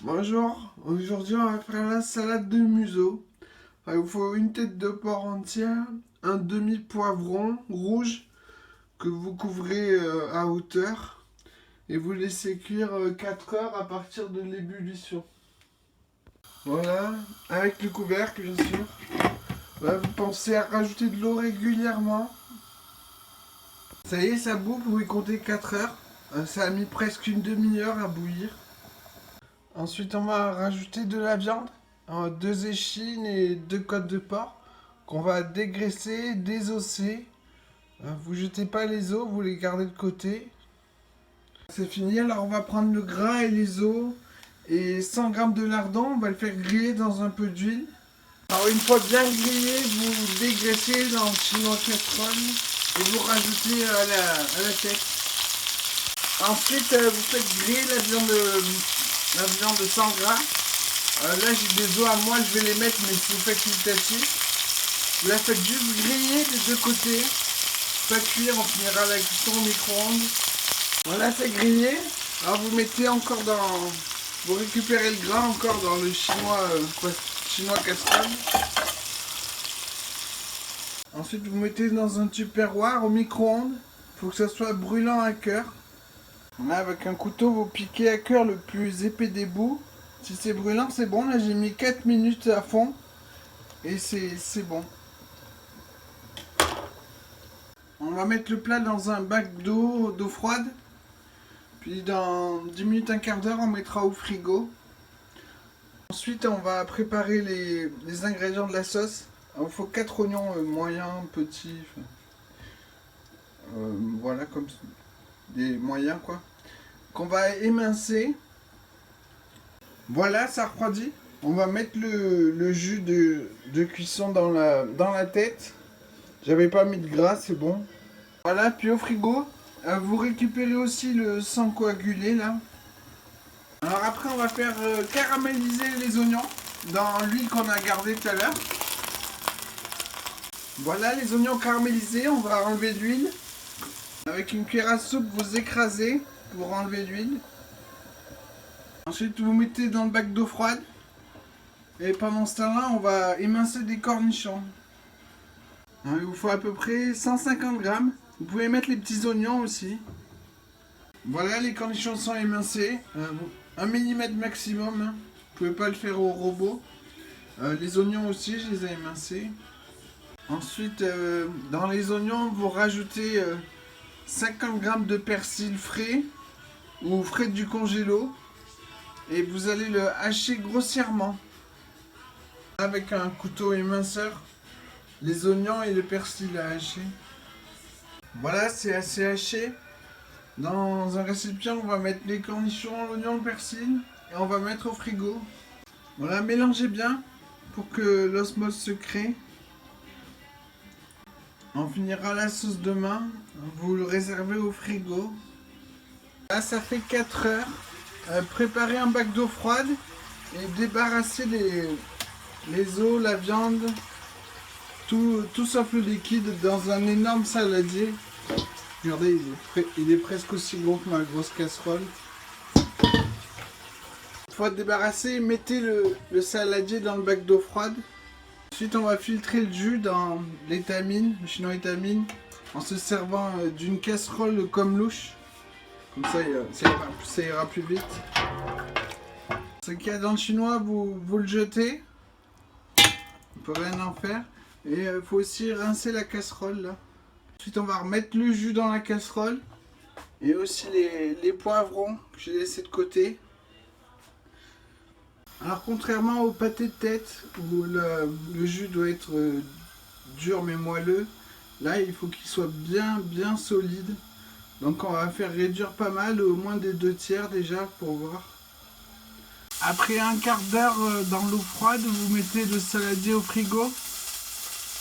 Bonjour, aujourd'hui on va faire la salade de museau. Il vous faut une tête de porc entière, un demi-poivron rouge que vous couvrez à hauteur et vous laissez cuire 4 heures à partir de l'ébullition. Voilà, avec le couvercle bien sûr. Là, vous pensez à rajouter de l'eau régulièrement. Ça y est, ça bout, vous pouvez compter 4 heures. Ça a mis presque une demi-heure à bouillir. Ensuite, on va rajouter de la viande, 2 échines et 2 côtes de porc qu'on va dégraisser, désosser. Vous jetez pas les os, vous les gardez de côté. C'est fini, alors on va prendre le gras et les os et 100 g de lardon, on va le faire griller dans un peu d'huile. Alors une fois bien grillé, vous dégraissez dans le chinois casserole et vous rajoutez à la tête. Ensuite, vous faites griller la viande 100 gras. Là, j'ai des os à moi, je vais les mettre, mais c'est facultatif. Vous la faites juste griller des deux côtés. Pas cuire, on finira la cuisson au micro-ondes. Voilà, c'est grillé. Alors, vous mettez encore dans... Vous récupérez le gras encore dans le chinois casserole. Ensuite, vous mettez dans un tupperware au micro-ondes. Il faut que ça soit brûlant à cœur. Là, avec un couteau, vous piquez à cœur le plus épais des bouts. Si c'est brûlant, c'est bon. Là, j'ai mis 4 minutes à fond. Et c'est bon. On va mettre le plat dans un bac d'eau froide. Puis dans 10 minutes, un quart d'heure, on mettra au frigo. Ensuite, on va préparer les ingrédients de la sauce. Alors, il faut 4 oignons moyens, petits. Voilà, comme des moyens, quoi. Qu'on va émincer. Voilà, ça refroidit. On va mettre le jus de cuisson dans la tête. J'avais pas mis de gras, c'est bon. Voilà, puis au frigo, vous récupérez aussi le sang coagulé là. Alors après, on va faire caraméliser les oignons dans l'huile qu'on a gardée tout à l'heure. Voilà, les oignons caramélisés, on va enlever l'huile. Avec une cuillère à soupe, vous écrasez pour enlever l'huile. Ensuite, vous mettez dans le bac d'eau froide. Et pendant ce temps-là, on va émincer des cornichons. Alors, il vous faut à peu près 150 grammes. Vous pouvez mettre les petits oignons aussi. Voilà, les cornichons sont émincés. 1 mm maximum. Hein. Vous pouvez pas le faire au robot. Les oignons aussi, je les ai émincés. Ensuite, dans les oignons, vous rajoutez 50 grammes de persil frais ou frais du congélo. Et vous allez le hacher grossièrement. Avec un couteau éminceur, les oignons et le persil à hacher. Voilà, c'est assez haché. Dans un récipient, on va mettre les cornichons, l'oignon, le persil et on va mettre au frigo. Voilà, mélangez bien pour que l'osmose se crée. On finira la sauce demain. Vous le réservez au frigo. Là, ça fait 4 heures. Préparez un bac d'eau froide et débarrassez les os, la viande, tout sauf le liquide dans un énorme saladier. Regardez, il est presque aussi gros que ma grosse casserole. Une fois débarrassé, mettez le saladier dans le bac d'eau froide. Ensuite, on va filtrer le jus dans l'étamine, le chinois étamine, en se servant d'une casserole comme louche. Comme ça ira plus vite. Ce qu'il y a dans le chinois, vous le jetez. On peut rien en faire. Et il faut aussi rincer la casserole là. Ensuite, on va remettre le jus dans la casserole. Et aussi les poivrons que j'ai laissés de côté. Alors, contrairement au pâté de tête, où le jus doit être dur mais moelleux, là, il faut qu'il soit bien solide. Donc, on va faire réduire pas mal, au moins des 2/3 déjà, pour voir. Après un quart d'heure dans l'eau froide, vous mettez le saladier au frigo.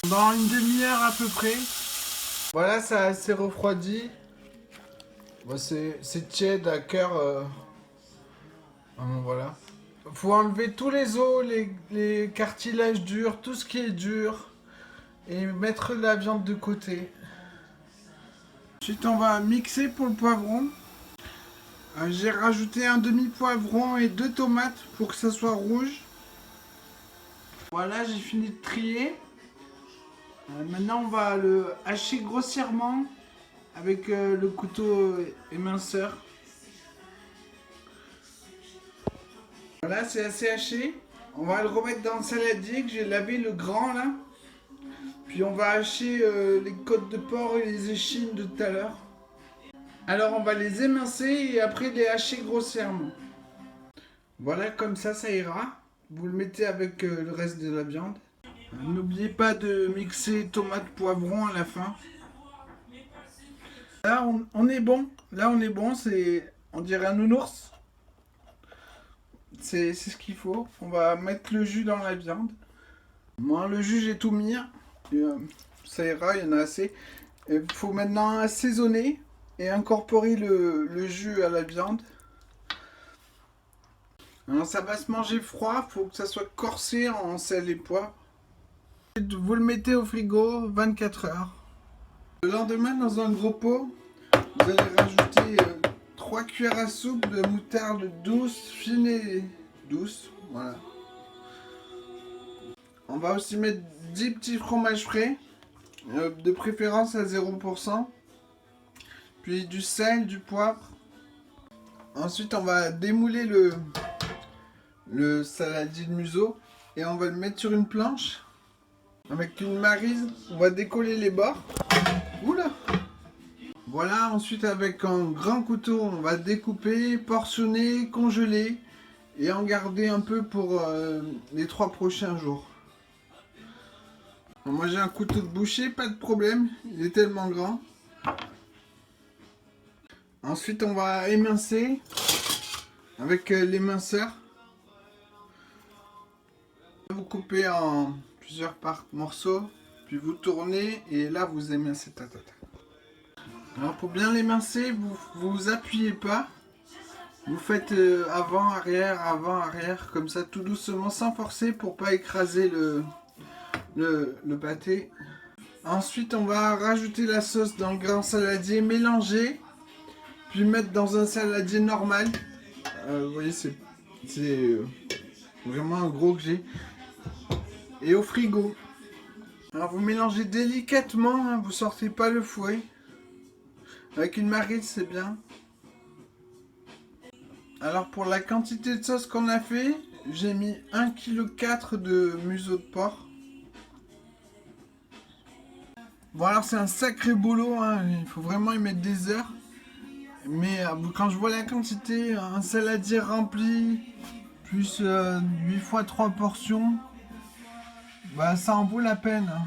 Dans une demi-heure à peu près. Voilà, ça a assez refroidi. Bon, c'est tiède à cœur. Voilà. Faut enlever tous les os, les cartilages durs, tout ce qui est dur. Et mettre la viande de côté. Ensuite, on va mixer pour le poivron. J'ai rajouté un demi-poivron et 2 tomates pour que ça soit rouge. Voilà, j'ai fini de trier. Maintenant, on va le hacher grossièrement avec le couteau éminceur. Voilà, c'est assez haché. On va le remettre dans le saladier que j'ai lavé, le grand là. Puis on va hacher les côtes de porc et les échines de tout à l'heure. Alors on va les émincer et après les hacher grossièrement. Voilà, comme ça ira. Vous le mettez avec le reste de la viande. N'oubliez pas de mixer tomate poivron à la fin. Là on est bon. Là on est bon, on dirait un nounours. C'est ce qu'il faut. On va mettre le jus dans la viande. Moi le jus j'ai tout mis. Ça ira, il y en a assez. Il faut maintenant assaisonner et incorporer le jus à la viande. Alors ça va se manger froid, faut que ça soit corsé en sel et poivre. Vous le mettez au frigo 24 heures. Le lendemain, dans un gros pot, vous allez rajouter 3 cuillères à soupe de moutarde douce, fine et douce. Voilà. On va aussi mettre 10 petits fromages frais, de préférence à 0%. Puis du sel, du poivre. Ensuite, on va démouler le saladier de museau et on va le mettre sur une planche. Avec une maryse, on va décoller les bords. Oula! Voilà, ensuite avec un grand couteau, on va découper, portionner, congeler et en garder un peu pour les 3 prochains jours. Moi j'ai un couteau de boucher, pas de problème, il est tellement grand. Ensuite on va émincer avec l'éminceur. Vous coupez en plusieurs morceaux, puis vous tournez et là vous émincez. Alors pour bien l'émincer, vous appuyez pas. Vous faites avant, arrière, comme ça tout doucement sans forcer pour pas écraser le pâté. Ensuite on va rajouter la sauce dans le grand saladier, mélanger, puis mettre dans un saladier normal. Vous voyez c'est vraiment un gros que j'ai. Et au frigo. Alors vous mélangez délicatement, hein, vous sortez pas le fouet. Avec une maryse c'est bien. Alors pour la quantité de sauce qu'on a fait, j'ai mis 1,4 kg de museau de porc. Bon alors c'est un sacré boulot, hein, il faut vraiment y mettre des heures. Mais quand je vois la quantité, un saladier rempli, plus 8 fois 3 portions, bah ça en vaut la peine. Hein.